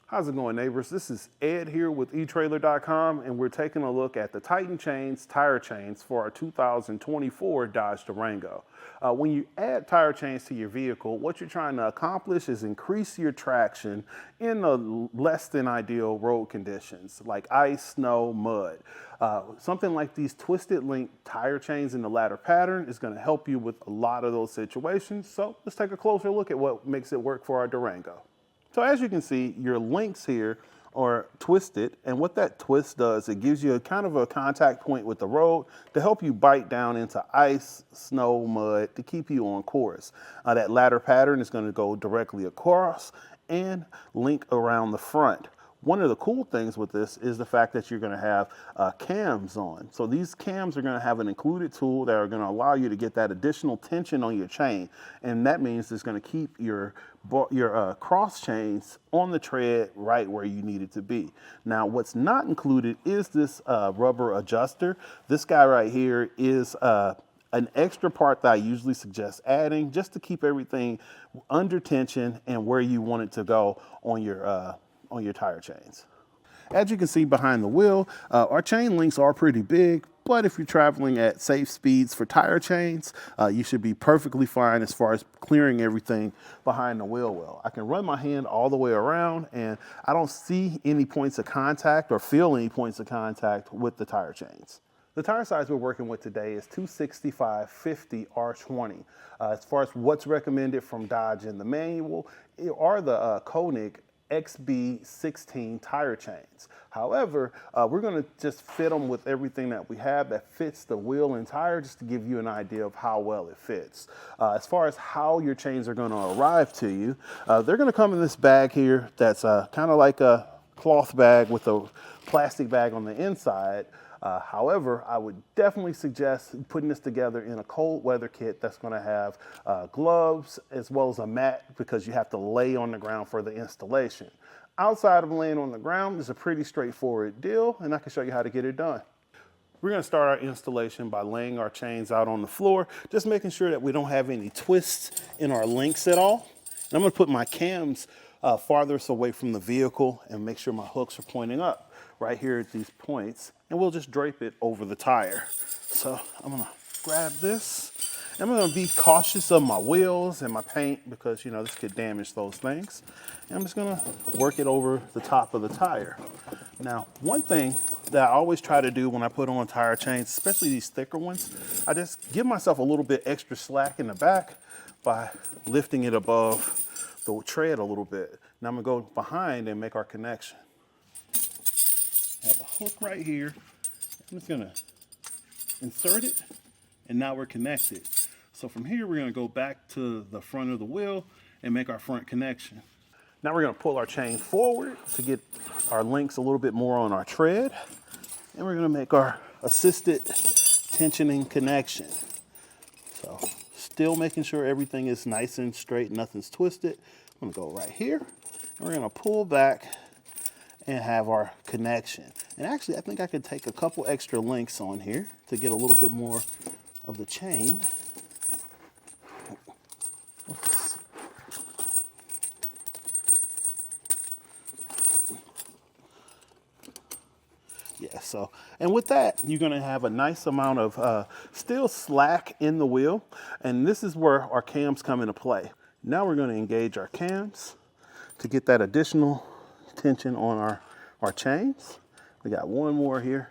How's it going, neighbors? This is Ed here with etrailer.com, and we're taking a look at the Titan chains, tire chains for our 2024 Dodge Durango. When you add tire chains to your vehicle, what you're trying to accomplish is increase your traction in the less than ideal road conditions like ice, snow, mud. Something like these twisted link tire chains in the ladder pattern is going to help you with a lot of those situations. So let's take a closer look at what makes it work for our Durango. So as you can see, your links here are twisted, and what that twist does, it gives you a kind of a contact point with the road to help you bite down into ice, snow, mud to keep you on course. That ladder pattern is going to go directly across and link around the front. One of the cool things with this is the fact that you're going to have cams on. So these cams are going to have an included tool that are going to allow you to get that additional tension on your chain. And that means it's going to keep your cross chains on the tread right where you need it to be. Now, what's not included is this rubber adjuster. This guy right here is an extra part that I usually suggest adding just to keep everything under tension and where you want it to go on your tire chains. As you can see behind the wheel, our chain links are pretty big, but if you're traveling at safe speeds for tire chains, you should be perfectly fine as far as clearing everything behind the wheel well. I can run my hand all the way around and I don't see any points of contact or feel any points of contact with the tire chains. The tire size we're working with today is 265/50 R20. As far as what's recommended from Dodge in the manual are the Koenig XB16 tire chains. However, we're going to just fit them with everything that we have that fits the wheel and tire, just to give you an idea of how well it fits. As far as how your chains are going to arrive to you, they're going to come in this bag here that's kind of like a cloth bag with a plastic bag on the inside. However, I would definitely suggest putting this together in a cold weather kit that's going to have gloves as well as a mat, because you have to lay on the ground for the installation. Outside of laying on the ground is a pretty straightforward deal, and I can show you how to get it done. We're going to start our installation by laying our chains out on the floor, just making sure that we don't have any twists in our links at all. And I'm going to put my cams farthest away from the vehicle and make sure my hooks are pointing up right here at these points, and we'll just drape it over the tire. So I'm gonna grab this. I'm gonna be cautious of my wheels and my paint because, you know, this could damage those things. And I'm just gonna work it over the top of the tire. Now, one thing that I always try to do when I put on tire chains, especially these thicker ones, I just give myself a little bit extra slack in the back by lifting it above the tread a little bit. Now I'm gonna go behind and make our connection. I have a hook right here. I'm just gonna insert it, and now we're connected. So from here, we're gonna go back to the front of the wheel and make our front connection. Now we're gonna pull our chain forward to get our links a little bit more on our tread, and we're gonna make our assisted tensioning connection. So still making sure everything is nice and straight, nothing's twisted. I'm gonna go right here, and we're gonna pull back and have our connection. And actually, I think I could take a couple extra links on here to get a little bit more of the chain. Yeah, so, and with that, you're gonna have a nice amount of still slack in the wheel, and this is where our cams come into play. Now we're gonna engage our cams to get that additional tension on our chains. We got one more here.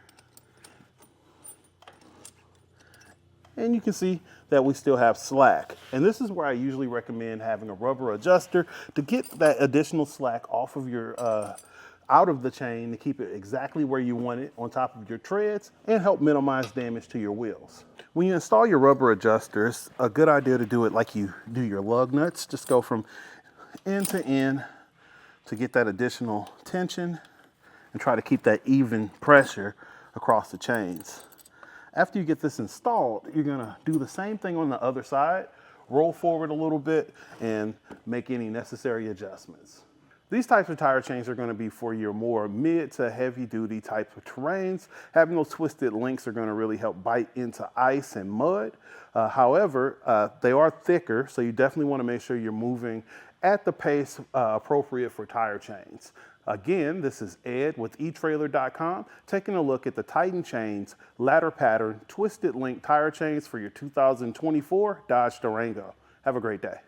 And you can see that we still have slack. And this is where I usually recommend having a rubber adjuster to get that additional slack off of your, out of the chain to keep it exactly where you want it on top of your treads and help minimize damage to your wheels. When you install your rubber adjuster, it's a good idea to do it like you do your lug nuts. Just go from end to end to get that additional tension and try to keep that even pressure across the chains. After you get this installed, you're gonna do the same thing on the other side, roll forward a little bit and make any necessary adjustments. These types of tire chains are going to be for your more mid to heavy duty type of terrains. Having those twisted links are going to really help bite into ice and mud. However, they are thicker, so you definitely want to make sure you're moving at the pace appropriate for tire chains. Again, this is Ed with etrailer.com, taking a look at the Titan Chains ladder pattern twisted link tire chains for your 2024 Dodge Durango. Have a great day.